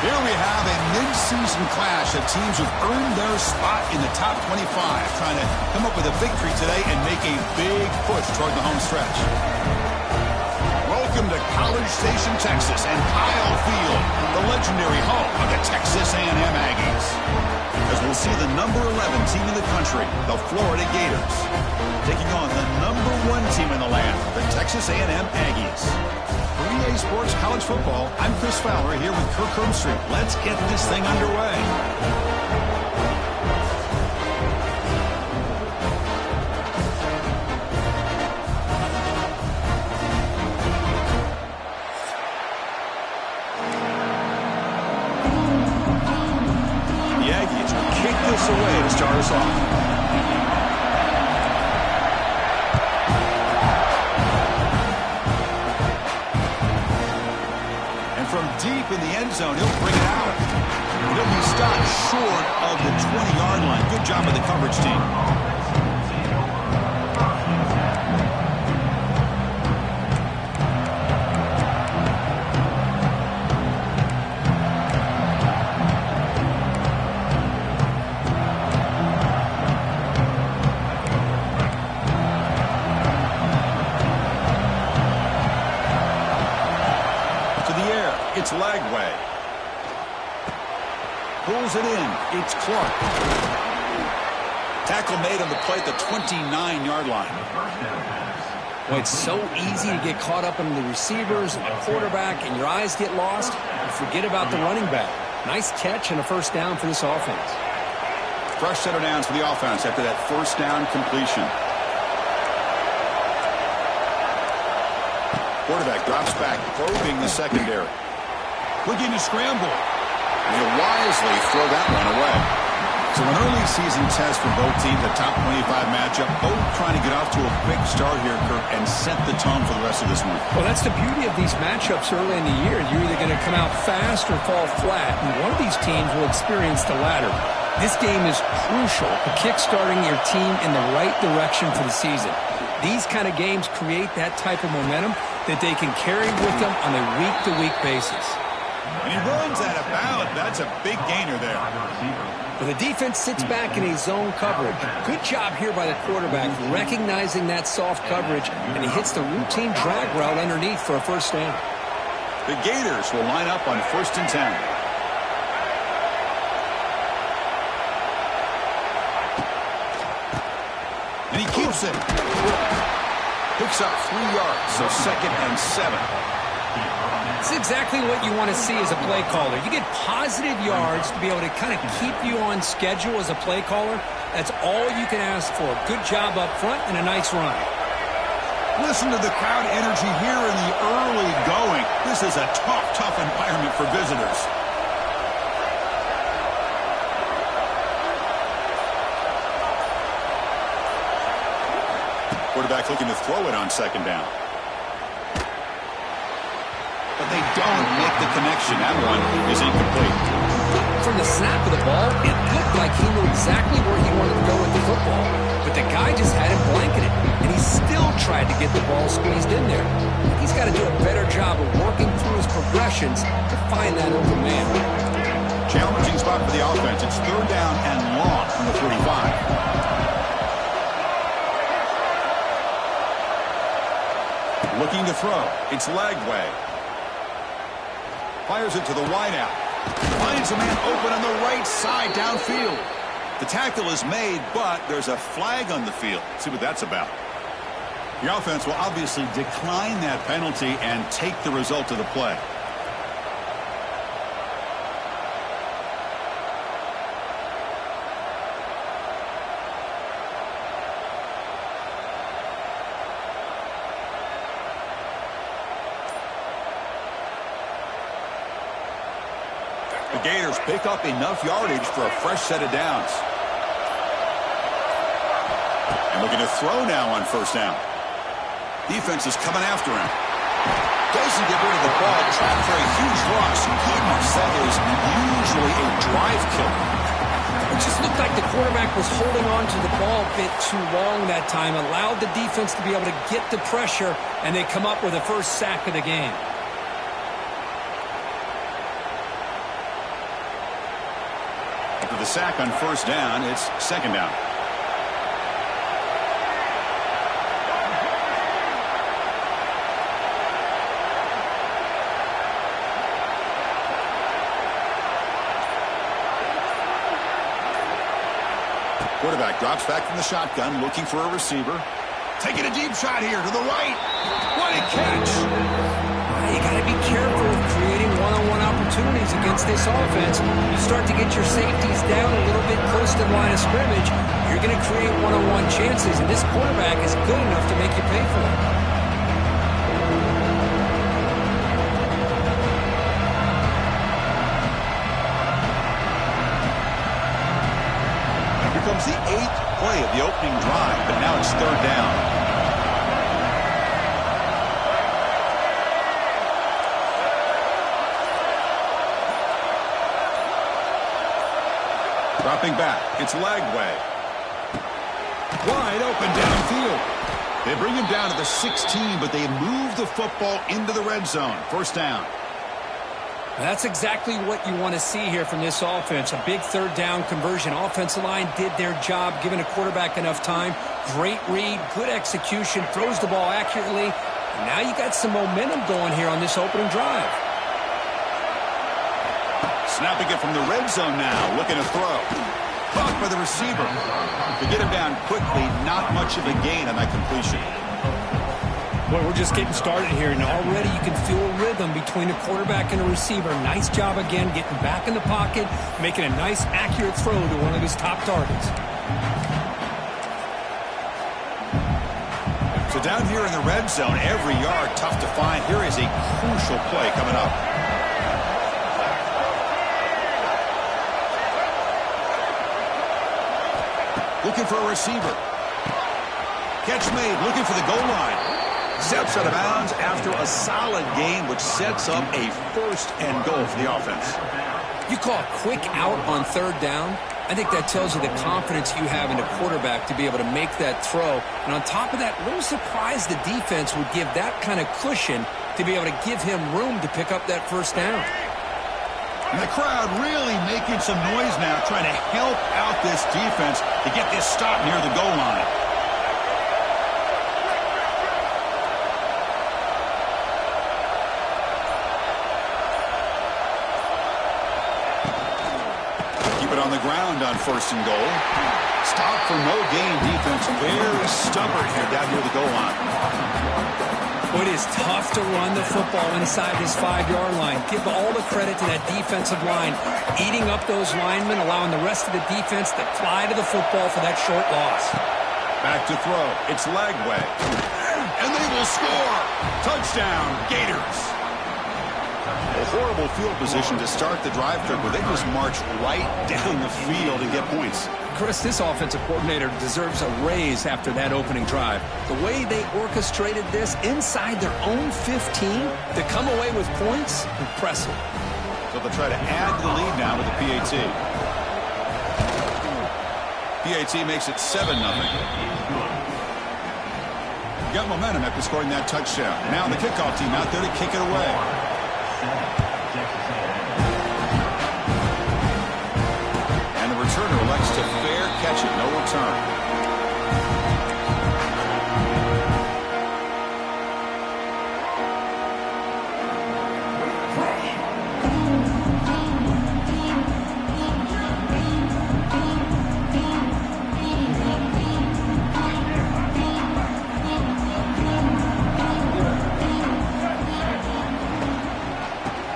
Here we have a mid-season clash of teams who've earned their spot in the top 25, trying to come up with a victory today and make a big push toward the home stretch. Welcome to College Station, Texas, and Kyle Field, the legendary home of the Texas A&M Aggies. As we'll see the number 11 team in the country, the Florida Gators, taking on the number 1 team in the land, the Texas A&M Aggies. For EA Sports College Football, I'm Chris Fowler here with Kirk Herbstreit. Let's get this thing underway. The Aggies will kick this away to start us off. From deep in the end zone, he'll bring it out. He'll be stopped short of the 20-yard line. Good job by the coverage team. It's Lagway. Pulls it in. It's Clark. Tackle made on the play at the 29-yard line. Well, it's so easy to get caught up in the receivers and the quarterback, and your eyes get lost. You forget about the running back. Nice catch and a first down for this offense. Fresh set of downs for the offense after that first down completion. Quarterback drops back, probing the secondary. Looking to scramble. And he'll wisely throw that one away. So an early season test for both teams, a top 25 matchup. Both trying to get off to a quick start here, Kirk, and set the tone for the rest of this week. Well, that's the beauty of these matchups early in the year. You're either going to come out fast or fall flat. And one of these teams will experience the latter. This game is crucial to kick-starting your team in the right direction for the season. These kind of games create that type of momentum that they can carry with them on a week-to-week basis. And he runs out of bounds. That's a big gainer there. Well, the defense sits back in a zone coverage. Good job here by the quarterback recognizing that soft coverage, and he hits the routine drag route underneath for a first down. The Gators will line up on 1st and 10. And he keeps it. Picks up 3 yards, so 2nd and 7. It's exactly what you want to see as a play caller. You get positive yards to be able to kind of keep you on schedule as a play caller. That's all you can ask for. Good job up front and a nice run. Listen to the crowd energy here in the early going. This is a tough environment for visitors. Quarterback looking to throw it on 2nd down. But they don't make the connection. That one is incomplete. From the snap of the ball, it looked like he knew exactly where he wanted to go with the football. But the guy just had him blanketed, and he still tried to get the ball squeezed in there. He's got to do a better job of working through his progressions to find that open man. Challenging spot for the offense. It's 3rd down and long from the 45. Looking to throw. It's Lagway. Fires it to the wideout. Finds a man open on the right side downfield. The tackle is made, but there's a flag on the field. Let's see what that's about. The offense will obviously decline that penalty and take the result of the play. The Gators pick up enough yardage for a fresh set of downs. And looking to throw now on 1st down. Defense is coming after him. Doesn't get rid of the ball. Trapped for a huge loss. Goodness, that is usually a drive killer. It just looked like the quarterback was holding on to the ball a bit too long that time. Allowed the defense to be able to get the pressure, and they come up with the first sack of the game. the sack on first down. It's second down. Quarterback drops back from the shotgun, looking for a receiver. Taking a deep shot here to the right. What a catch! You got to be careful of creating one-on-one opportunities against this offense. You start to get your safeties down a little bit close to the line of scrimmage, you're going to create one-on-one chances, and this quarterback is good enough to make you pay for it. Becomes the 8th play of the opening drive, but now it's third down. Dropping back, it's Lagway. Wide open downfield. They bring him down to the 16, but they move the football into the red zone. First down. That's exactly what you want to see here from this offense. A big third down conversion. Offensive line did their job, giving a quarterback enough time. Great read, good execution, throws the ball accurately. And now you got some momentum going here on this opening drive. Snapping it from the red zone now, looking to throw. Caught by the receiver. To get him down quickly, not much of a gain on that completion. Boy, we're just getting started here, and already you can feel a rhythm between a quarterback and a receiver. Nice job again, getting back in the pocket, making a nice, accurate throw to one of his top targets. So down here in the red zone, every yard tough to find. Here is a crucial play coming up. Looking for a receiver. Catch made, looking for the goal line. Steps out of bounds after a solid gain, which sets up a first and goal for the offense. You call a quick out on third down. I think that tells you the confidence you have in a quarterback to be able to make that throw. And on top of that, a little surprised the defense would give that kind of cushion to be able to give him room to pick up that first down. And the crowd really making some noise now, trying to help out this defense to get this stop near the goal line. On the ground on first and goal. Stop for no gain defense. Very stubborn here down near the goal line. It is tough to run the football inside this 5-yard line. Give all the credit to that defensive line, eating up those linemen, allowing the rest of the defense to fly to the football for that short loss. Back to throw. It's Lagway. And they will score. Touchdown, Gators. A horrible field position to start the drive through, where they just march right down the field and get points. Chris, this offensive coordinator deserves a raise after that opening drive. The way they orchestrated this inside their own 15 to come away with points, impressive. So they'll try to add to the lead now with the PAT. PAT makes it 7-0. Got momentum after scoring that touchdown. Now the kickoff team out there to kick it away. Returner elects to fair catch it, no return.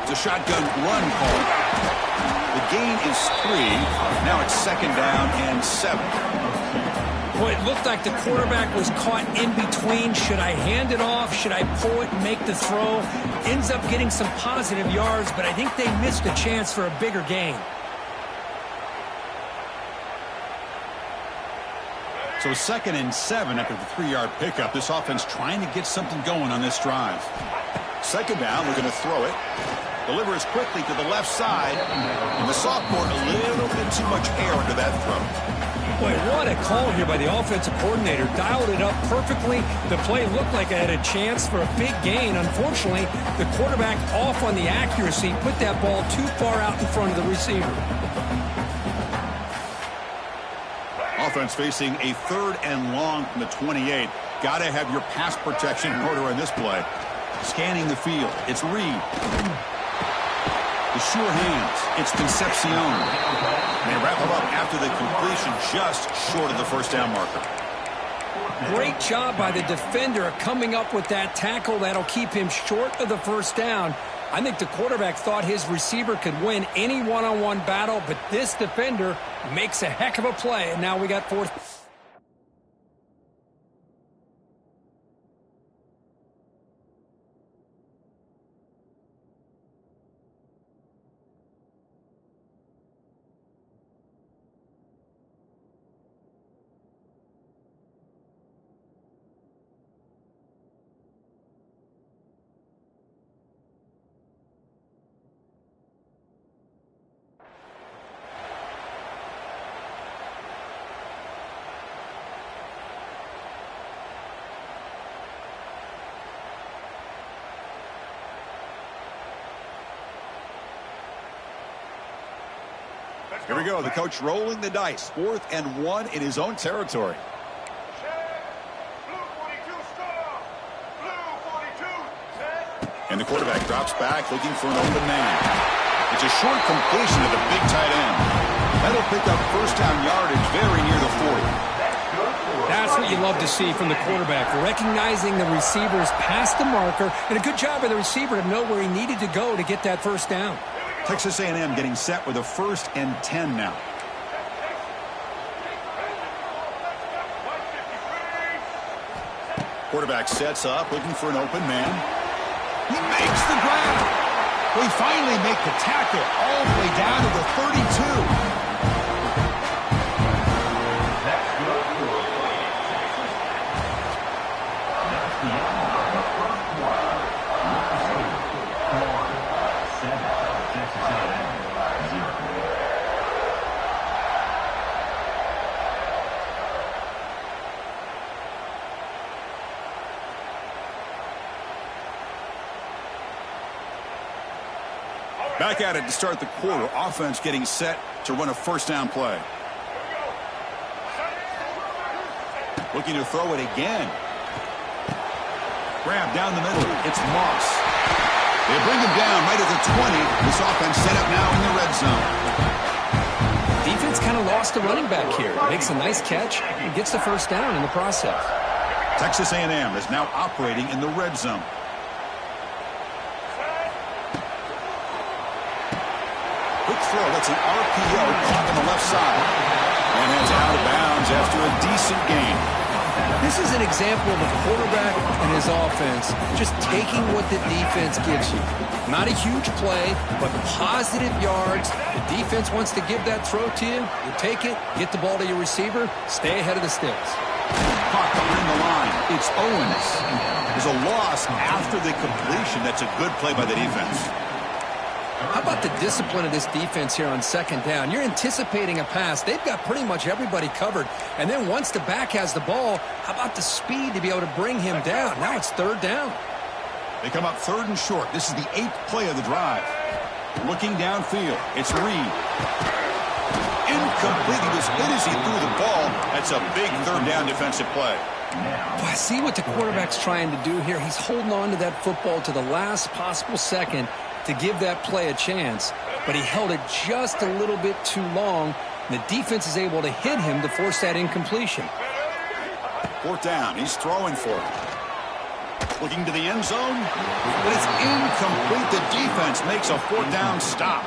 It's a shotgun run call. The gain is 3. Now it's second down and 7. Boy, it looked like the quarterback was caught in between. Should I hand it off? Should I pull it and make the throw? Ends up getting some positive yards, but I think they missed a chance for a bigger gain. So second and 7 after the 3-yard pickup. This offense trying to get something going on this drive. Second down, we're going to throw it. Delivers quickly to the left side. And the sophomore, a little bit too much air under that throw. Boy, what a call here by the offensive coordinator. Dialed it up perfectly. The play looked like it had a chance for a big gain. Unfortunately, the quarterback off on the accuracy, put that ball too far out in front of the receiver. defense facing a 3rd and long from the 28. Got to have your pass protection in order on this play. Scanning the field. It's Reed. The sure hands. It's Concepcion. And they wrap him up after the completion, just short of the first down marker. Great job by the defender coming up with that tackle that'll keep him short of the first down. I think the quarterback thought his receiver could win any one-on-one battle, but this defender makes a heck of a play, and now we got 4th. Here we go. The coach rolling the dice. 4th and 1 in his own territory. And the quarterback drops back looking for an open man. It's a short completion to the big tight end. That'll pick up first down yardage very near the 40. That's what you love to see from the quarterback, recognizing the receivers past the marker, and a good job of the receiver to know where he needed to go to get that first down. Texas A&M getting set with a 1st and 10 now. Quarterback sets up, looking for an open man. He makes the grab. We finally make the tackle all the way down to the 32. Back at it to start the quarter. Offense getting set to run a first down play. Looking to throw it again. Grab down the middle. It's Moss. They bring him down right at the 20. This offense set up now in the red zone. Defense kind of lost the running back here. Makes a nice catch and gets the first down in the process. Texas A&M is now operating in the red zone. Throw. That's an RPO caught on the left side. And it's out of bounds after a decent gain. This is an example of a quarterback and his offense just taking what the defense gives you. Not a huge play, but positive yards. The defense wants to give that throw to you. You take it, get the ball to your receiver, stay ahead of the sticks. Caught behind the line. It's Owens. There's a loss after the completion. That's a good play by the defense. How about the discipline of this defense here on 2nd down? You're anticipating a pass. They've got pretty much everybody covered. And then once the back has the ball, how about the speed to be able to bring him down? Now it's 3rd down. They come up 3rd and short. This is the 8th play of the drive. Looking downfield. It's Reed. Incomplete. He was hit as he threw the ball. That's a big 3rd down defensive play. I see what the quarterback's trying to do here. He's holding on to that football to the last possible second to give that play a chance, but he held it just a little bit too long. The defense is able to hit him to force that incompletion. 4th down. He's throwing for it. Looking to the end zone, but it's incomplete. The defense makes a 4th down stop.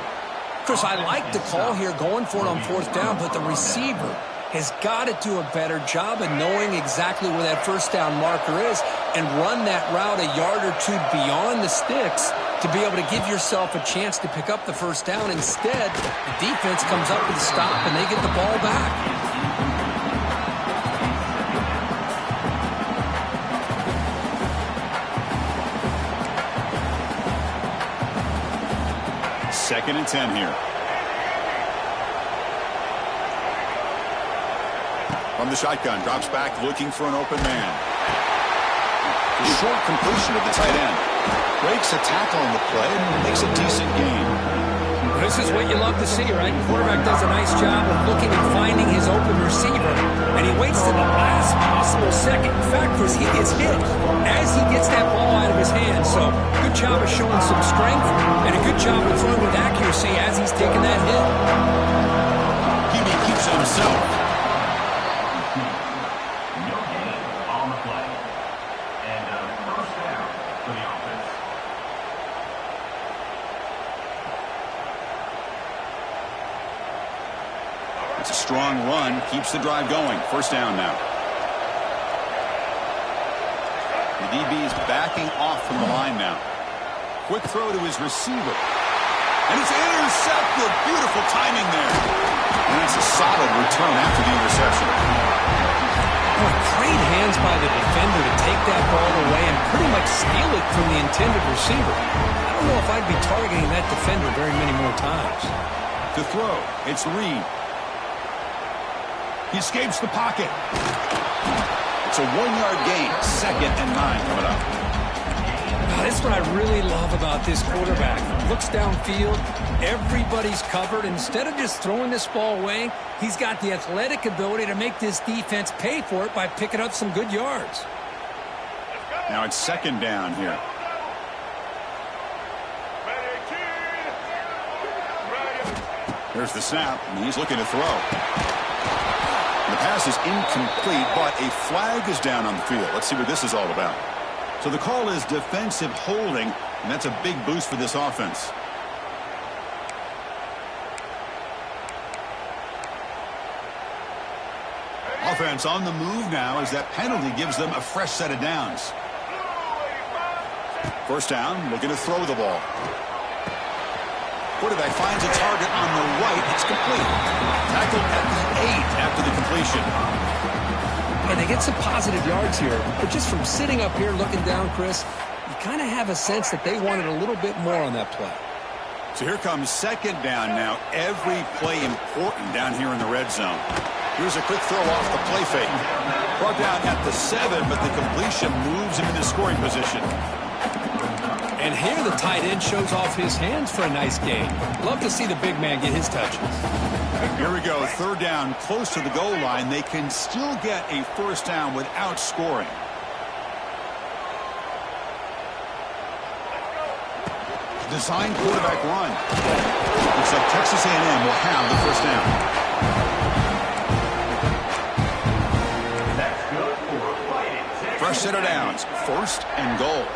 Chris, I like the call here going for it on 4th down, but the receiver has got to do a better job of knowing exactly where that first down marker is and run that route a yard or two beyond the sticks to be able to give yourself a chance to pick up the first down. Instead, the defense comes up with a stop and they get the ball back. Second and 10 here. From the shotgun, drops back looking for an open man. A short completion of the tight end. Breaks a tackle on the play and makes a decent gain. This is what you love to see, right? The quarterback does a nice job of looking and finding his open receiver, and he waits to the last possible second. In fact, Chris, he gets hit as he gets that ball out of his hand. So good job of showing some strength and a good job of throwing with accuracy as he's taking that hit. He keeps it himself. No gain on the play. And first down for the offense. It's a strong run, keeps the drive going. First down now. The DB is backing off from the line now. Quick throw to his receiver. And it's intercepted. Beautiful timing there. And it's a solid return after the interception. Oh, great hands by the defender to take that ball away and pretty much steal it from the intended receiver. I don't know if I'd be targeting that defender very many more times. To throw, it's Reed. He escapes the pocket. It's a 1-yard gain. 2nd and 9 coming up. That's what I really love about this quarterback. Looks downfield, everybody's covered. Instead of just throwing this ball away, he's got the athletic ability to make this defense pay for it by picking up some good yards. Now it's 2nd down here. There's the snap, and he's looking to throw. The pass is incomplete, but a flag is down on the field. Let's see what this is all about. So the call is defensive holding, and that's a big boost for this offense. Offense on the move now as that penalty gives them a fresh set of downs. First down, looking to throw the ball. Quarterback finds a target on the right. It's complete. Tackled at the 8 after the completion. And they get some positive yards here, but just from sitting up here looking down, Chris, you kind of have a sense that they wanted a little bit more on that play. So here comes 2nd down now. Every play important down here in the red zone. Here's a quick throw off the play fake. Brought down at the 7, but the completion moves him into scoring position. And here the tight end shows off his hands for a nice gain. Love to see the big man get his touches. Here we go, 3rd down, close to the goal line. They can still get a first down without scoring. Design quarterback run. Looks like Texas A&M will have the first down. That's good for fighting. Fresh set of downs, 1st and goal.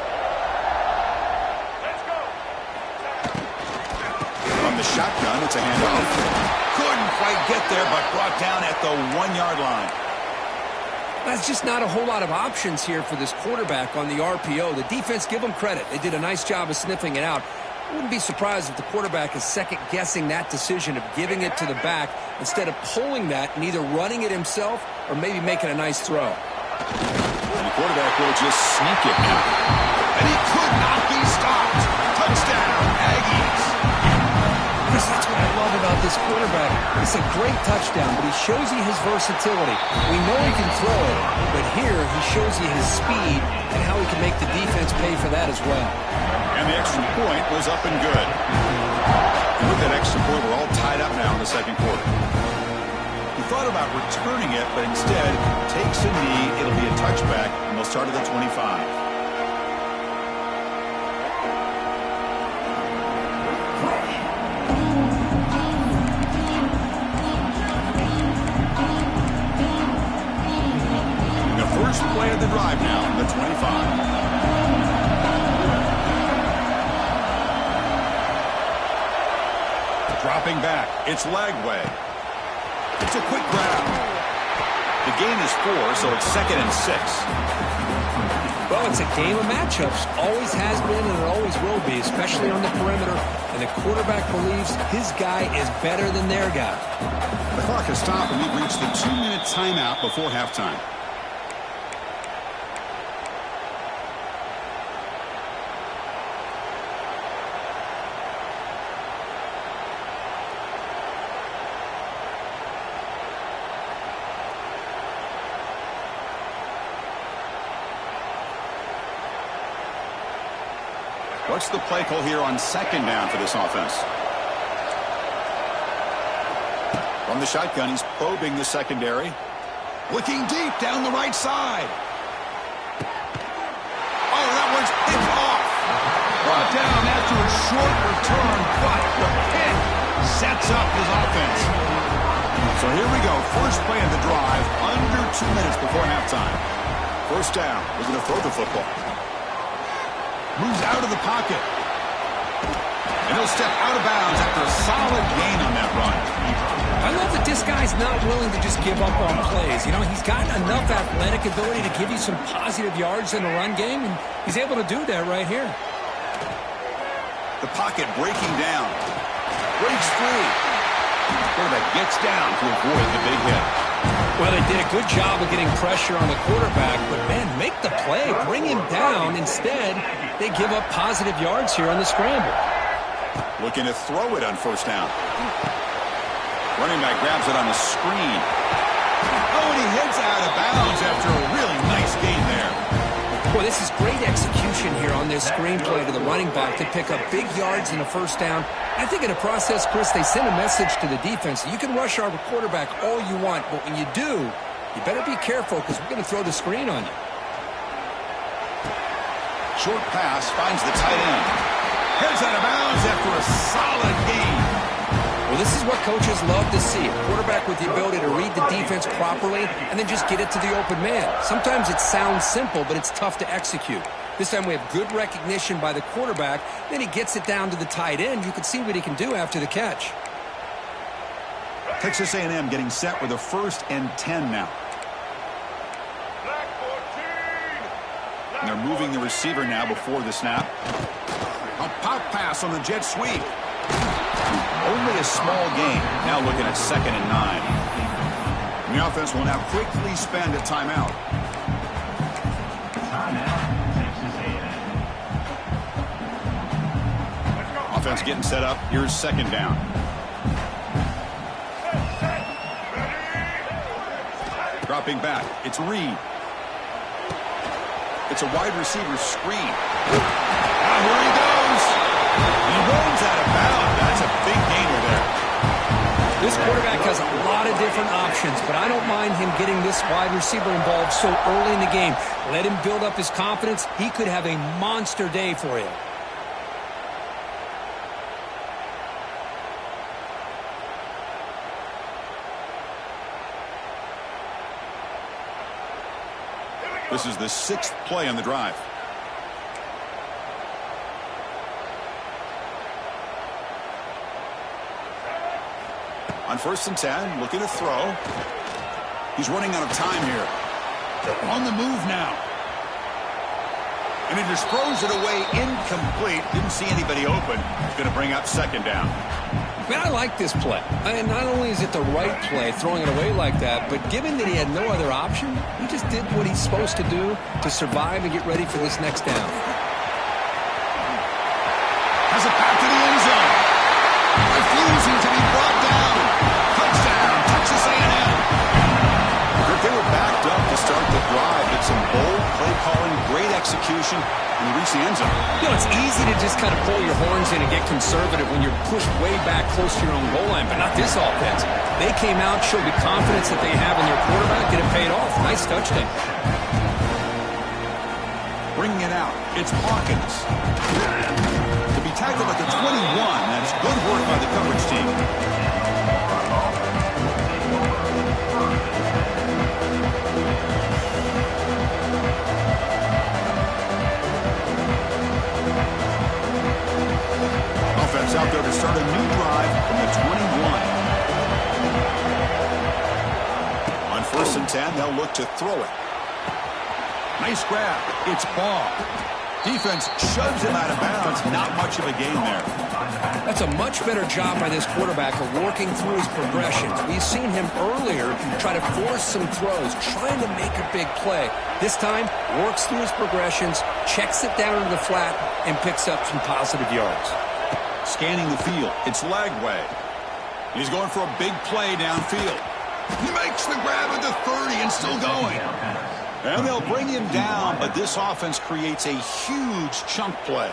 From the shotgun, it's a handoff. Couldn't quite get there, but brought down at the 1-yard line. That's just not a whole lot of options here for this quarterback on the RPO. The defense, give them credit. They did a nice job of sniffing it out. I wouldn't be surprised if the quarterback is second-guessing that decision of giving it to the back instead of pulling that and either running it himself or maybe making a nice throw. And the quarterback will just sneak it now. And he could not be stopped. Touchdown, Aggies. Chris, that's what I love about this quarterback. It's a great touchdown, but he shows you his versatility. We know he can throw it, but here he shows you his speed and how he can make the defense pay for that as well. And the extra point was up and good. And with that extra point, we're all tied up now in the 2nd quarter. He thought about returning it, but instead takes a knee. It'll be a touchback, and they'll start at the 25. First play of the drive now, the 25. Dropping back, it's Lagway. It's a quick grab. The gain is 4, so it's 2nd and 6. Well, it's a game of matchups. Always has been and it always will be, especially on the perimeter. And the quarterback believes his guy is better than their guy. The clock has stopped and we've reached the 2-minute timeout before halftime. What's the play call here on 2nd down for this offense? From the shotgun, he's probing the secondary. Looking deep down the right side. Oh, that one's picked off. Brought down after a short return, but the pick sets up his offense. So here we go. First play of the drive, under 2 minutes before halftime. First down. We're going to throw the football. Moves out of the pocket. And he'll step out of bounds after a solid gain on that run. I love that this guy's not willing to just give up on plays. You know, he's got enough athletic ability to give you some positive yards in the run game, and he's able to do that right here. The pocket breaking down. Breaks free. Quarterback gets down to avoid the big hit. Well, they did a good job of getting pressure on the quarterback, but, man, make the play. Bring him down. Instead, they give up positive yards here on the scramble. Looking to throw it on first down. Running back grabs it on the screen. Oh, and he heads out of bounds after a really nice gain there. Well, this is great execution here on this screenplay to the running back to pick up big yards in a first down. I think in the process, Chris, they send a message to the defense. You can rush our quarterback all you want, but when you do, you better be careful because we're going to throw the screen on you. Short pass finds the tight end. Heads out of bounds after a solid gain. Well, this is what coaches love to see. A quarterback with the ability to read the defense properly and then just get it to the open man. Sometimes it sounds simple, but it's tough to execute. This time we have good recognition by the quarterback. Then he gets it down to the tight end. You can see what he can do after the catch. Texas A&M getting set with a 1st and 10 now. And they're moving the receiver now before the snap. A pop pass on the jet sweep. Only a small gain. Now looking at 2nd and 9. And the offense will now quickly spend a timeout. Offense getting set up. Here's 2nd down. Dropping back. It's Reed. It's a wide receiver screen. Now here he goes. He rolls out of bounds. That's a big gainer there. This quarterback has a lot of different options, but I don't mind him getting this wide receiver involved so early in the game. Let him build up his confidence. He could have a monster day for you. This is the 6th play on the drive. On 1st and 10, looking to throw. He's running out of time here. On the move now. And he just throws it away incomplete. Didn't see anybody open. He's going to bring up 2nd down. Man, I like this play. And not only is it the right play, throwing it away like that, but given that he had no other option, he just did what he's supposed to do to survive and get ready for this next down. Has it back to the end zone. Refusing to be brought down. Touchdown, Texas A&M. They were backed up to start the drive. It's some bold play calling, great execution, and they reach the end zone. You know, it's easy to just kind of pull your horns in and get conservative when you're pushed way back close to your own goal line, but not this offense. They came out, showed the confidence that they have in their quarterback, and it paid off. Nice touchdown. Bringing it out. It's Hawkins. To be tackled at the 21. That's good work by the coverage team. Offense out there to start a new drive from the 21. On 1st and 10, they'll look to throw it. Nice grab. It's Ball. Defense shoves him out of bounds. Not much of a gain there. That's a much better job by this quarterback of working through his progressions. We've seen him earlier try to force some throws, trying to make a big play. This time, works through his progressions, checks it down into the flat, and picks up some positive yards. Scanning the field. It's Lagway. He's going for a big play downfield. He makes the grab at the 30 and still going. And they'll bring him down, but this offense creates a huge chunk play.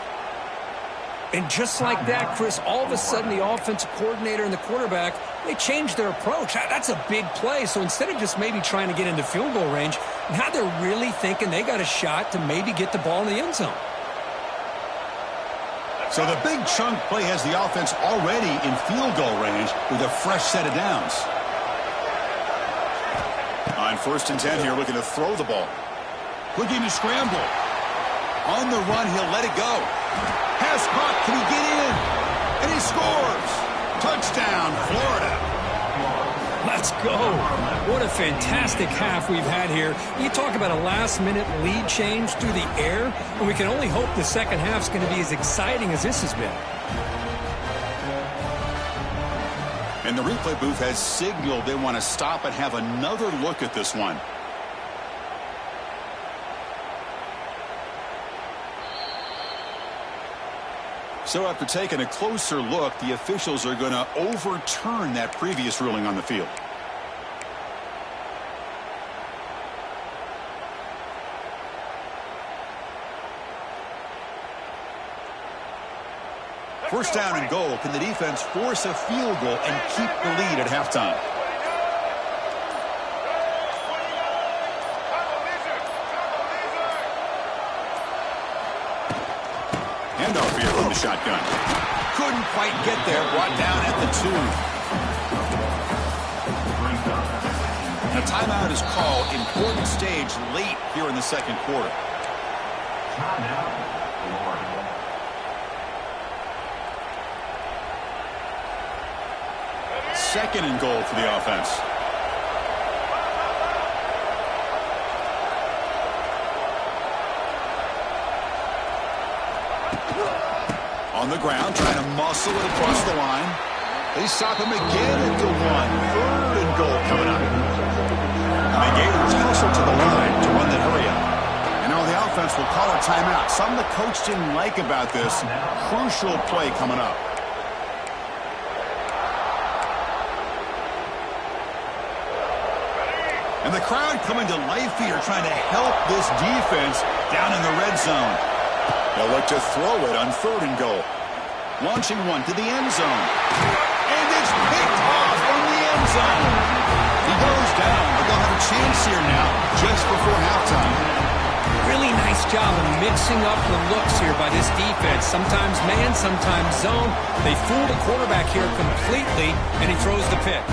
And just like that, Chris, all of a sudden the offensive coordinator and the quarterback, they changed their approach. That's a big play. So instead of just maybe trying to get into field goal range, now they're really thinking they got a shot to maybe get the ball in the end zone. So the big chunk play has the offense already in field goal range with a fresh set of downs. On 1st and 10 here, looking to throw the ball. Looking to scramble. On the run, he'll let it go. Pass caught. Can he get in? And he scores. Touchdown, Florida. Let's go. What a fantastic half we've had here. You talk about a last-minute lead change through the air, and we can only hope the second half's going to be as exciting as this has been. And the replay booth has signaled they want to stop and have another look at this one. So after taking a closer look, the officials are going to overturn that previous ruling on the field. First down and goal. Can the defense force a field goal and keep the lead at halftime? Handoff here from the shotgun. Couldn't quite get there. Brought down at the 2. A timeout is called. Important stage late here in the second quarter. Second and goal for the offense. On the ground, trying to muscle it across the line. They stop him again at the 1. 3rd and goal coming up. And the Gators hustle to the line to run the hurry up. And now the offense will call a timeout. Something the coach didn't like about this. Crucial play coming up. And the crowd coming to life here, trying to help this defense down in the red zone. They'll look to throw it on 3rd and goal. Launching one to the end zone. And it's picked off from the end zone. He goes down, but they'll have a chance here now just before halftime. Really nice job of mixing up the looks here by this defense. Sometimes man, sometimes zone. They fool the quarterback here completely, and he throws the pick.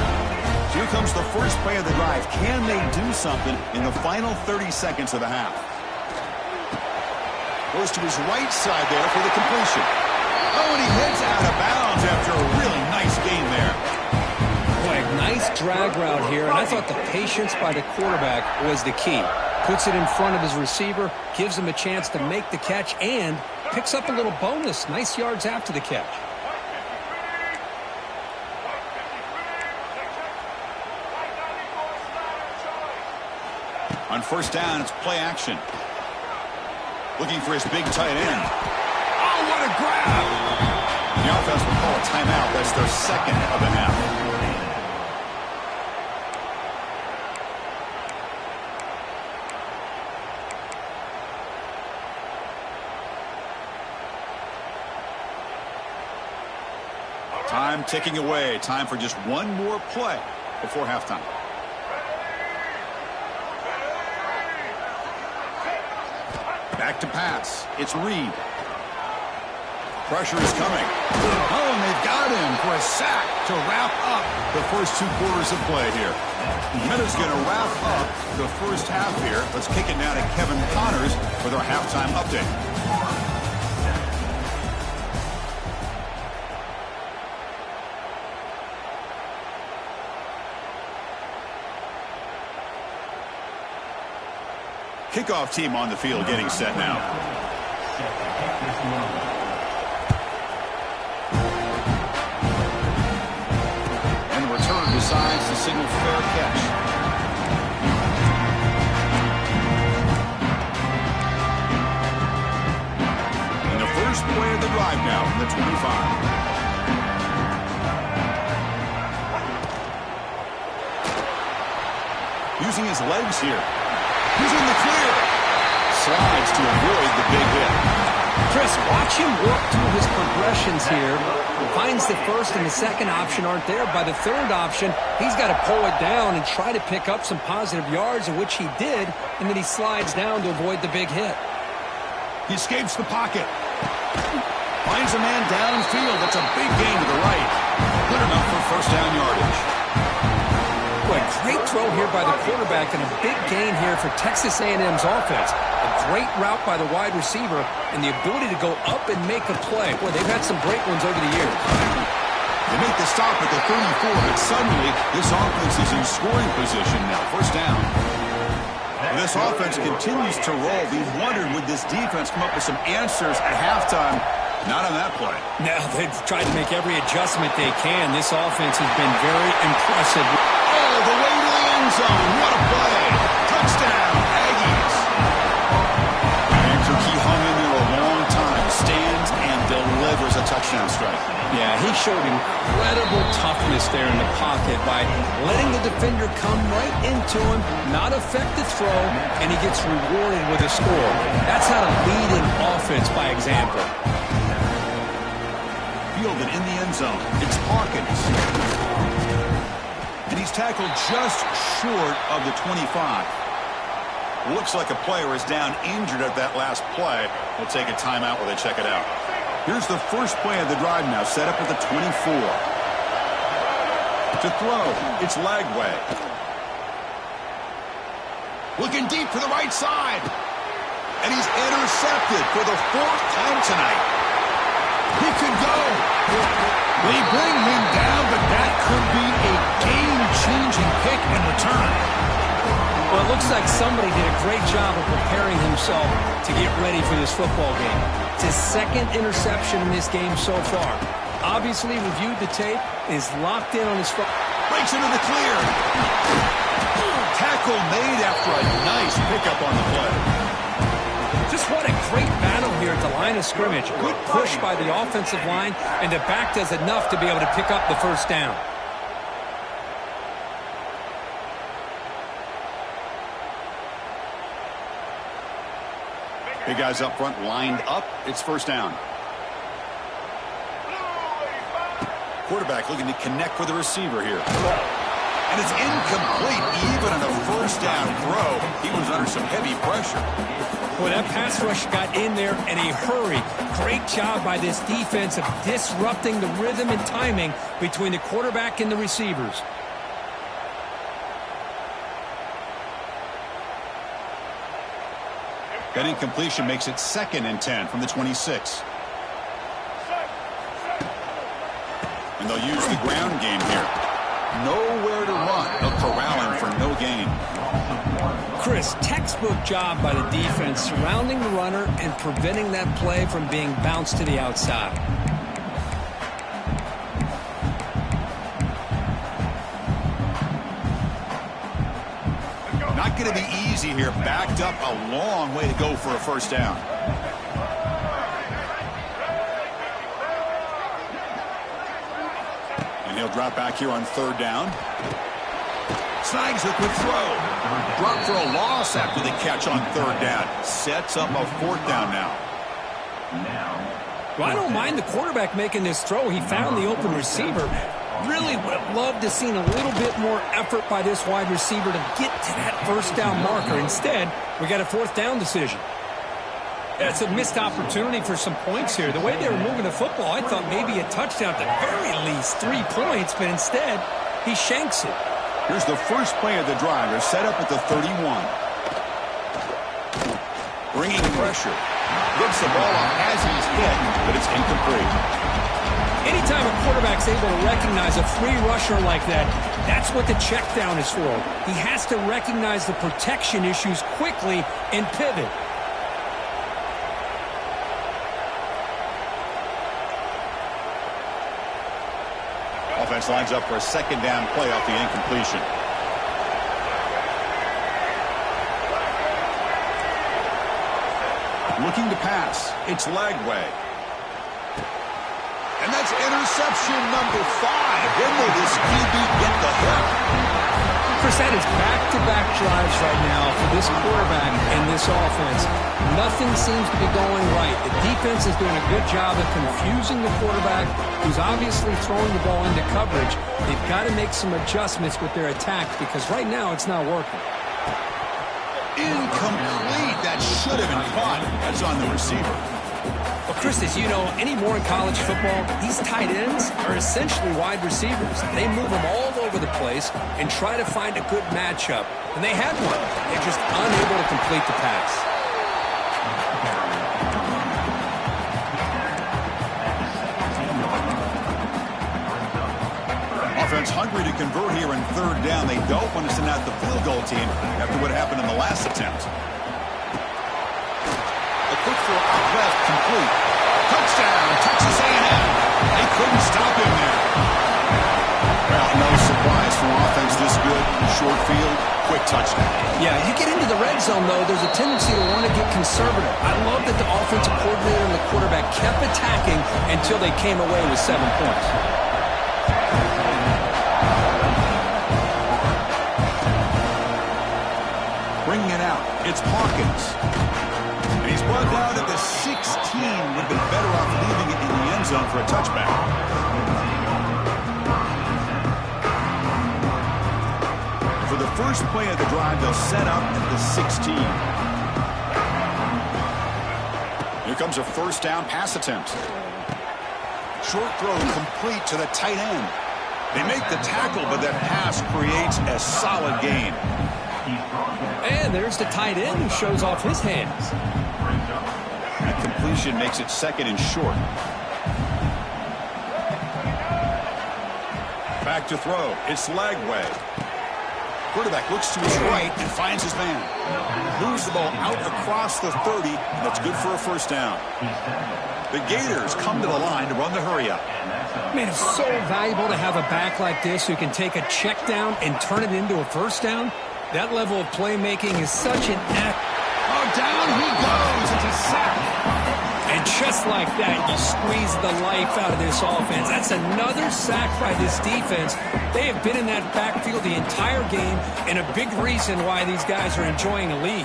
Here comes the first play of the drive. Can they do something in the final 30 seconds of the half? Goes to his right side there for the completion. Oh, and he heads out of bounds after a really nice gain there. Boy, nice drag route here, and I thought the patience by the quarterback was the key. Puts it in front of his receiver, gives him a chance to make the catch, and picks up a little bonus. Nice yards after the catch. On first down, it's play action. Looking for his big tight end. Oh, what a grab! The offense will call a timeout. That's their second of the half. Time ticking away. Time for just one more play before halftime. Back to pass. It's Reed. Pressure is coming. Oh, and they've got him for a sack to wrap up the first 2 quarters of play here. Minutes going to wrap up the first half here. Let's kick it now to Kevin Connors with our halftime update. Kickoff team on the field getting set now. And the return decides to signal fair catch. And the first play of the drive now from the 25. Using his legs here. He's in the clear. Slides to avoid the big hit. Chris, watch him work through his progressions here. Finds the first and the second option aren't there. By the third option, he's got to pull it down and try to pick up some positive yards, of which he did, and then he slides down to avoid the big hit. He escapes the pocket. Finds a man downfield. That's a big gain to the right. Good enough for first down yardage. Boy, great throw here by the quarterback and a big gain here for Texas A&M's offense. A great route by the wide receiver and the ability to go up and make a play. Boy, they've had some great ones over the years. They make the stop at the 34, but suddenly this offense is in scoring position now. First down. This offense continues to roll. We wondered, would this defense come up with some answers at halftime? Not on that play. Now they've tried to make every adjustment they can. This offense has been very impressive. Oh, the way to the end zone. What a play. Touchdown, Aggies. He hung in there a long time, stands and delivers a touchdown strike. Yeah, he showed incredible toughness there in the pocket by letting the defender come right into him, not affect the throw, and he gets rewarded with a score. That's how to lead an offense by example. Fielded in the end zone. It's Hawkins. And he's tackled just short of the 25. Looks like a player is down injured at that last play. We'll take a timeout while they check it out. Here's the first play of the drive now, set up at the 24. To throw, it's Lagway. Looking deep to the right side. And he's intercepted for the fourth time tonight. He could go. They bring him down, but that could be a game-changing pick and return. Well, it looks like somebody did a great job of preparing himself to get ready for this football game. It's his second interception in this game so far. Obviously reviewed the tape, is locked in on his foot. Breaks into the clear. Tackle made after a nice pickup on the play. Just what a great battle here at the line of scrimmage. Good push by the offensive line, and the back does enough to be able to pick up the first down. Big guys up front lined up. It's first down. Quarterback looking to connect with the receiver here. And it's incomplete even on a first down throw. He was under some heavy pressure. Boy, that pass rush got in there in a hurry. Great job by this defense of disrupting the rhythm and timing between the quarterback and the receivers. That incompletion makes it 2nd and 10 from the 26. And they'll use the ground game here. Nowhere to run. They'll corral him for no gain. Chris, textbook job by the defense surrounding the runner and preventing that play from being bounced to the outside. Not going to be easy here. Backed up a long way to go for a first down. And he'll drop back here on 3rd down. Snags a quick throw. Drop for a loss after the catch on 3rd down. Sets up a 4th down now. Well, I don't mind the quarterback making this throw. He found the open receiver. Really would have loved to have seen a little bit more effort by this wide receiver to get to that first down marker. Instead, we got a 4th down decision. That's a missed opportunity for some points here. The way they were moving the football, I thought maybe a touchdown at the very least, 3 points, but instead, he shanks it. Here's the first play of the drive. They're set up at the 31. Bringing pressure. Looks the ball off as he's hit, but it's incomplete. Anytime a quarterback's able to recognize a free rusher like that, that's what the check down is for. He has to recognize the protection issues quickly and pivot. Offense lines up for a 2nd down play off the incompletion. Looking to pass. It's Lagway. And that's interception number 5. When will this QB get the help? Chris, That is back-to-back drives right now for this quarterback and this offense. Nothing seems to be going right. The defense is doing a good job of confusing the quarterback, who's obviously throwing the ball into coverage. They've got to make some adjustments with their attack because right now it's not working. Incomplete. That should have been caught. That's on the receiver. Well, Chris, as you know, anymore in college football, these tight ends are essentially wide receivers. They move them all over the place and try to find a good matchup. And they had one. They're just unable to complete the pass. Offense hungry to convert here in third down. They don't want to send out the field goal team after what happened in the last attempt. A quick throw out left, complete. Touchdown, Texas A&M. They couldn't stop him there. Well, no surprise from offense this good. Short field, quick touchdown. Yeah, you get into the red zone, though, there's a tendency to want to get conservative. I love that the offensive coordinator and the quarterback kept attacking until they came away with 7 points. Bringing it out, it's Hawkins. And he's brought down at the 16. Would have been better off leaving it in the end zone for a touchback. For the first play of the drive, they'll set up at the 16. Here comes a first down pass attempt. Short throw complete to the tight end. They make the tackle, but that pass creates a solid gain. And there's the tight end who shows off his hands. That completion makes it second and short. Back to throw. It's Lagway. Quarterback looks to his right and finds his man. Moves the ball out across the 30, and that's good for a first down. The Gators come to the line to run the hurry-up. Man, it's so valuable to have a back like this who can take a check down and turn it into a first down. That level of playmaking is such an Oh, down he goes. It's a sack. And just like that, you squeeze the life out of this offense. That's another sack by this defense. They have been in that backfield the entire game, and a big reason why these guys are enjoying a lead.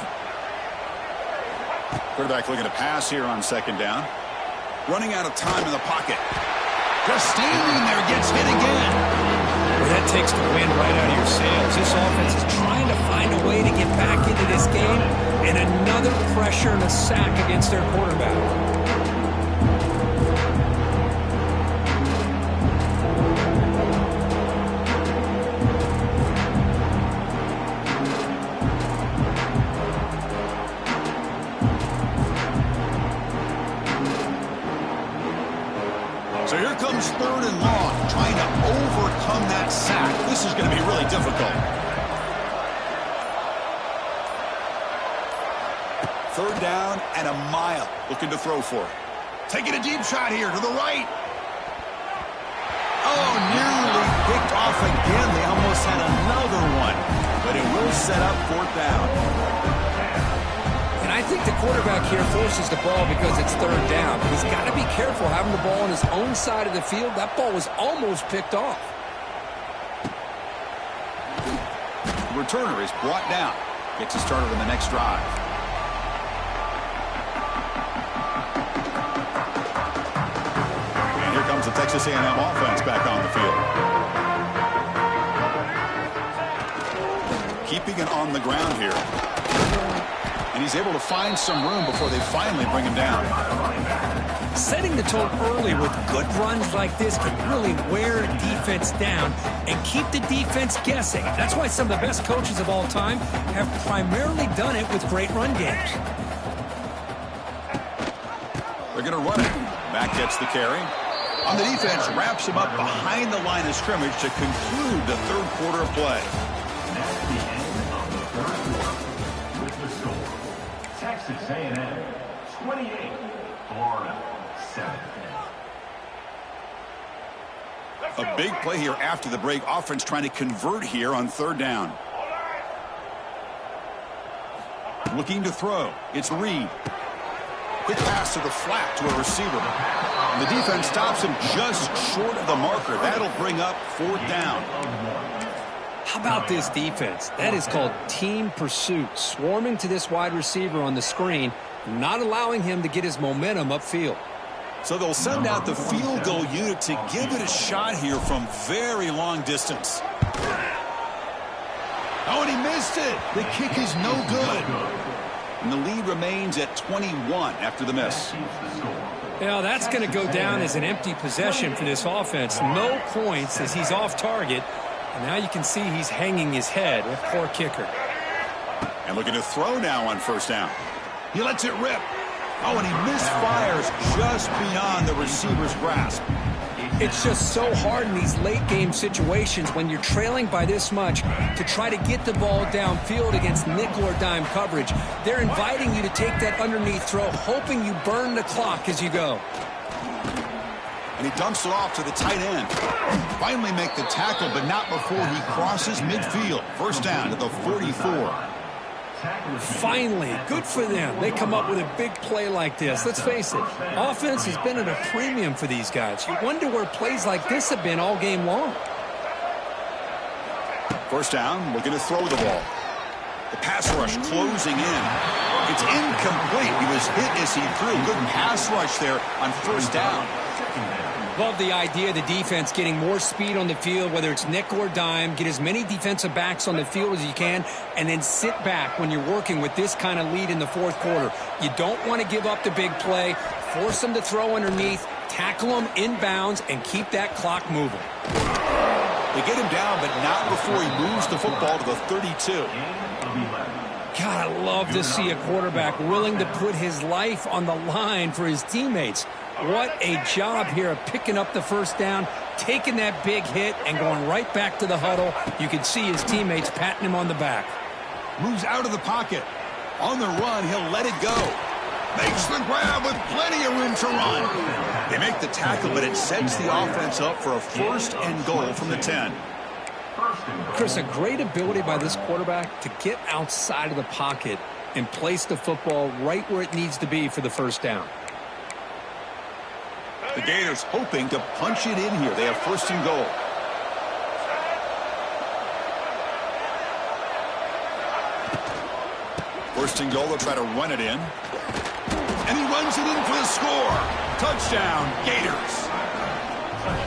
Quarterback looking to pass here on second down. Running out of time in the pocket. Just standing there, gets hit again. Well, that takes the wind right out of your sails. This offense is trying to find a way to get back into this game, and another pressure and a sack against their quarterback. So here comes third and long, trying to overcome that sack. This is going to be really difficult. Third down and a mile. Looking to throw for it. Taking a deep shot here to the right. Oh, nearly picked off again. They almost had another one. But it will set up fourth down. And I think the quarterback here forces the ball because it's third down. He's got to be careful having the ball on his own side of the field. That ball was almost picked off. The returner is brought down. Gets us started on the next drive. And here comes the Texas A&M offense back on the field. Keeping it on the ground here. And he's able to find some room before they finally bring him down. Setting the tone early with good runs like this can really wear a defense down and keep the defense guessing. That's why some of the best coaches of all time have primarily done it with great run games. They're going to run it. Back gets the carry. On the defense, wraps him up behind the line of scrimmage to conclude the third quarter of play. That's the end of the third quarter with the score. Texas A&M 28, Florida 7. A big play here after the break. Offense trying to convert here on third down. Looking to throw. It's Reed. Quick pass to the flat to a receiver. And the defense stops him just short of the marker. That'll bring up fourth down. How about this defense? That is called team pursuit. Swarming to this wide receiver on the screen, not allowing him to get his momentum upfield. So they'll send out the field goal unit to give it a shot here from very long distance. Oh, and he missed it. The kick is no good. And the lead remains at 21 after the miss. Now that's going to go down as an empty possession for this offense. No points as he's off target. And now you can see he's hanging his head. A poor kicker. And looking to throw now on first down. He lets it rip. Oh, and he misfires just beyond the receiver's grasp. It's just so hard in these late-game situations when you're trailing by this much to try to get the ball downfield against nickel or dime coverage. They're inviting you to take that underneath throw, hoping you burn the clock as you go. And he dumps it off to the tight end. Finally make the tackle, but not before he crosses midfield. First down to the 44. Finally, good for them. They come up with a big play like this. Let's face it, offense has been at a premium for these guys. You wonder where plays like this have been all game long. First down, looking to throw the ball. The pass rush closing in. It's incomplete. He was hit as he threw. Good pass rush there on first down. Love the idea of the defense getting more speed on the field, whether it's nickel or dime. Get as many defensive backs on the field as you can, and then sit back when you're working with this kind of lead in the fourth quarter. You don't want to give up the big play. Force them to throw underneath, tackle them inbounds, and keep that clock moving. They get him down, but not before he moves the football to the 32. God, I love to see a quarterback willing to put his life on the line for his teammates. What a job here of picking up the first down, taking that big hit, and going right back to the huddle. You can see his teammates patting him on the back. Moves out of the pocket. On the run, he'll let it go. Makes the grab with plenty of room to run. They make the tackle, but it sets the offense up for a first and goal from the 10. Chris, a great ability by this quarterback to get outside of the pocket and place the football right where it needs to be for the first down. The Gators hoping to punch it in here. They have first and goal. First and goal, they'll try to run it in. And he runs it in for the score. Touchdown, Gators.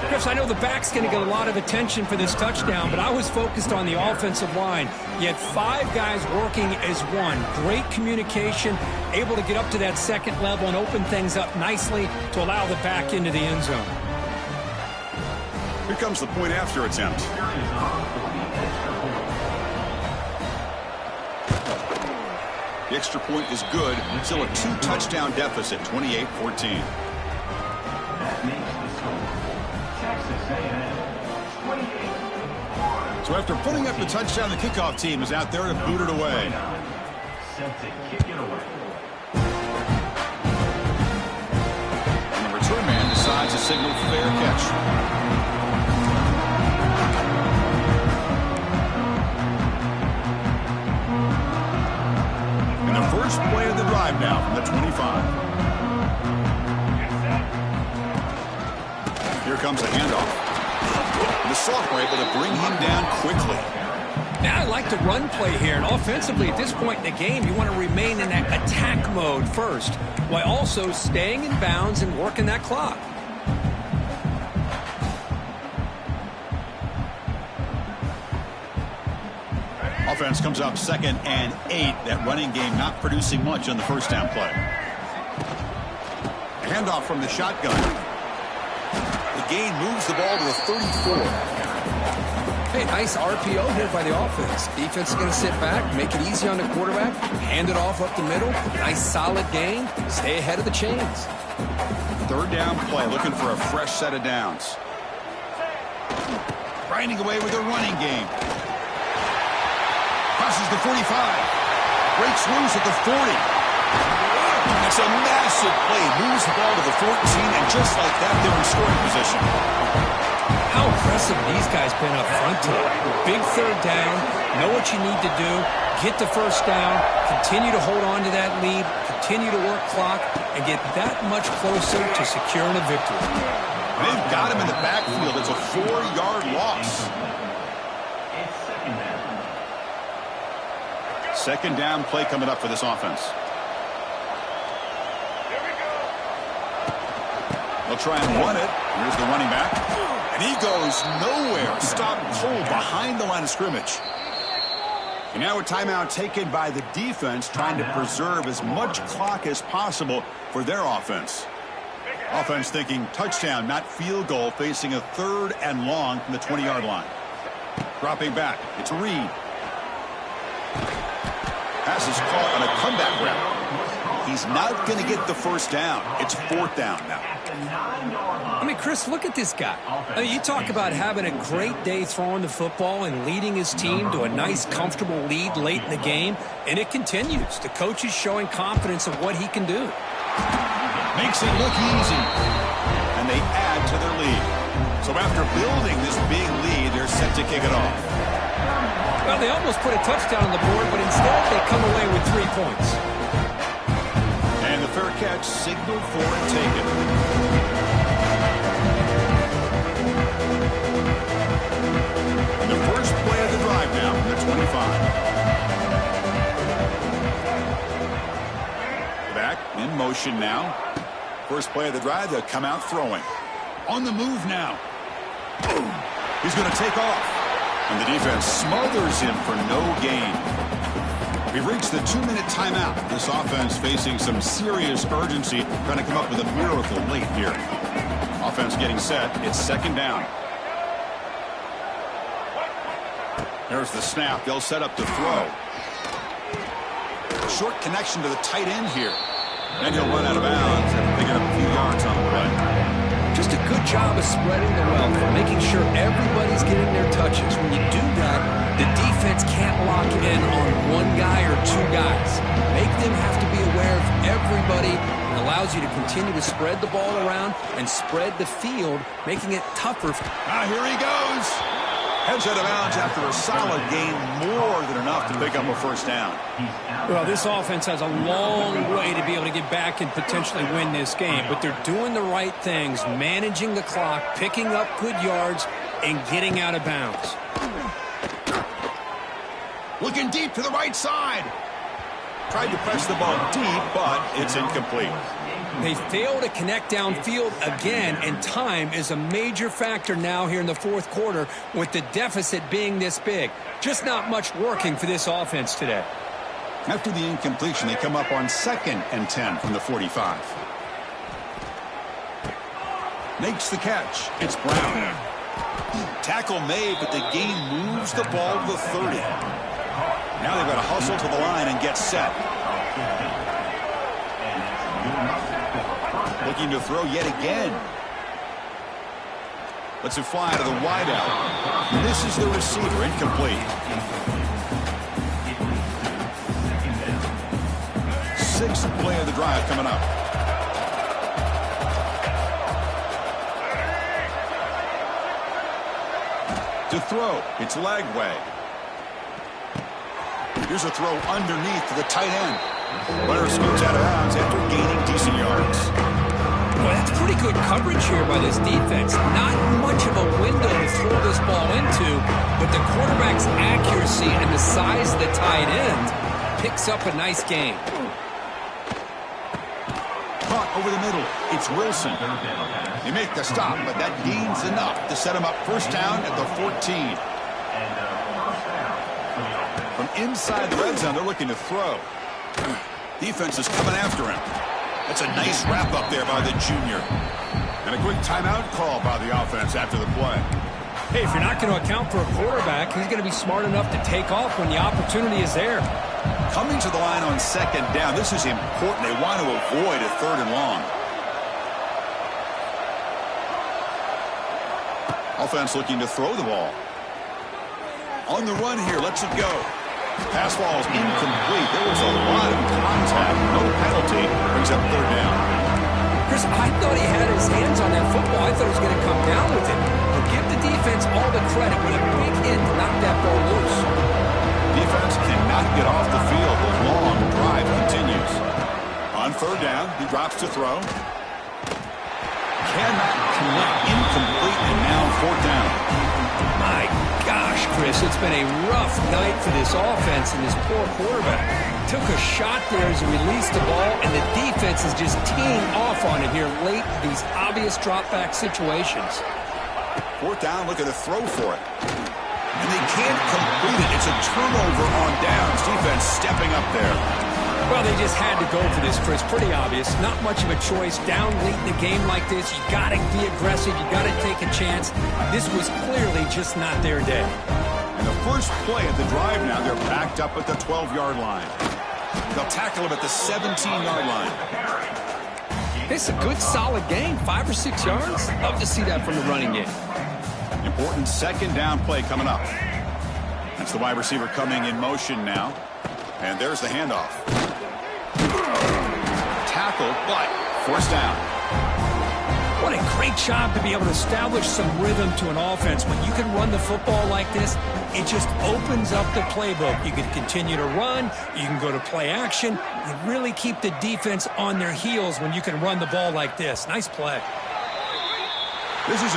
Chris, I know the back's going to get a lot of attention for this touchdown, but I was focused on the offensive line. You had 5 guys working as one. Great communication, able to get up to that second level and open things up nicely to allow the back into the end zone. Here comes the point after attempt. The extra point is good. Still a 2-touchdown deficit, 28-14. So after putting up the touchdown, the kickoff team is out there to boot it away. And the return man decides to signal fair catch. And the first play of the drive now from the 25. Here comes a handoff. And the sophomore able to bring him down quickly. Now I like the run play here, and offensively at this point in the game, you want to remain in that attack mode first, while also staying in bounds and working that clock. Offense comes up 2nd and 8. That running game not producing much on the first down play. Handoff from the shotgun. Gain moves the ball to the 34. Hey, nice RPO here by the offense. Defense is going to sit back, make it easy on the quarterback, hand it off up the middle. Nice solid gain. Stay ahead of the chains. Third down play, looking for a fresh set of downs. Grinding away with a running game. Crosses the 45. Breaks loose at the 40. It's a massive play. Moves the ball to the 14, and just like that, they're in scoring position. How impressive these guys been up front today. Big third down. Know what you need to do. Get the first down. Continue to hold on to that lead. Continue to work clock, and get that much closer to securing a victory. They've got him in the backfield. It's a 4-yard loss. second down play coming up for this offense. They'll try and run it. Here's the running back. And he goes nowhere. Stopped cold behind the line of scrimmage. And now a timeout taken by the defense, trying to preserve as much clock as possible for their offense. Offense thinking touchdown, not field goal, facing a 3rd and long from the 20-yard line. Dropping back. It's Reed. Pass is caught on a comeback route. He's not going to get the first down. It's 4th down now. I mean, Chris, look at this guy. I mean, you talk about having a great day throwing the football and leading his team to a nice, comfortable lead late in the game, and it continues. The coach is showing confidence of what he can do. Makes it look easy. And they add to their lead. So after building this big lead, they're set to kick it off. Well, they almost put a touchdown on the board, but instead they come away with 3 points. And the fair catch signaled for and taken. And the first play of the drive now from the 25. Back in motion now. First play of the drive, they'll come out throwing. On the move now. He's going to take off. And the defense smothers him for no gain. We've reached the 2-minute timeout. This offense facing some serious urgency, trying to come up with a miracle late here. Offense getting set. It's 2nd down. There's the snap. They'll set up to throw. Short connection to the tight end here. Then he'll run out of bounds and pick up a few yards on the play. Just a good job of spreading the wealth and making sure everybody's getting their touches. When you do that, the defense can't lock in on one guy or 2 guys. Make them have to be aware of everybody. It allows you to continue to spread the ball around and spread the field, making it tougher. Here he goes. Heads out of bounds after a solid gain, more than enough to pick up a first down. Well, this offense has a long way to be able to get back and potentially win this game, but they're doing the right things, managing the clock, picking up good yards, and getting out of bounds. Looking deep to the right side. Tried to press the ball deep, but it's incomplete. They fail to connect downfield again, and time is a major factor now here in the 4th quarter with the deficit being this big. Just not much working for this offense today. After the incompletion, they come up on 2nd and 10 from the 45. Makes the catch. It's Brown. Tackle made, but the gain moves the ball to the 30. Now they've got to hustle to the line and get set. Looking to throw yet again. Lets it fly to the wideout. Misses the receiver. Incomplete. 6th play of the drive coming up. To throw. It's Lagway. Here's a throw underneath to the tight end. Runner scoots out of bounds after gaining decent yards. Well, that's pretty good coverage here by this defense. Not much of a window to throw this ball into, but the quarterback's accuracy and the size of the tight end picks up a nice gain. Caught over the middle. It's Wilson. They make the stop, but that gains enough to set him up first down at the 14. From inside the red zone, they're looking to throw. Defense is coming after him. That's a nice wrap up there by the junior. And a quick timeout call by the offense after the play. Hey, if you're not going to account for a quarterback, he's going to be smart enough to take off when the opportunity is there. Coming to the line on 2nd down. This is important. They want to avoid a 3rd and long. Offense looking to throw the ball. On the run here, lets it go. Pass ball is incomplete. There was a lot of contact. No penalty. Brings up 3rd down. Chris, I thought he had his hands on that football. I thought he was going to come down with it. But give the defense all the credit. What a big hit to knock that ball loose. Defense cannot get off the field. The long drive continues. On 3rd down, he drops to throw. Cannot connect. Incomplete, and now 4th down. My gosh, Chris. Chris, it's been a rough night for this offense and this poor quarterback. Took a shot there as he released the ball, and the defense is just teeing off on it here late in these obvious drop-back situations. Fourth down, looking to throw for it. And they can't complete it. It's a turnover on downs. Defense stepping up there. Well, they just had to go for this, Chris. Pretty obvious. Not much of a choice. Down late in the game like this, you got to be aggressive. You got to take a chance. This was clearly just not their day. And the first play of the drive now, they're backed up at the 12-yard line. They'll tackle him at the 17-yard line. It's a good, solid game. 5 or 6 yards. Love to see that from the running game. Important second down play coming up. That's the wide receiver coming in motion now. And there's the handoff. Tackle, but forced down. What a great job to be able to establish some rhythm to an offense. When you can run the football like this, it just opens up the playbook. You can continue to run. You can go to play action. You really keep the defense on their heels when you can run the ball like this. Nice play. This is an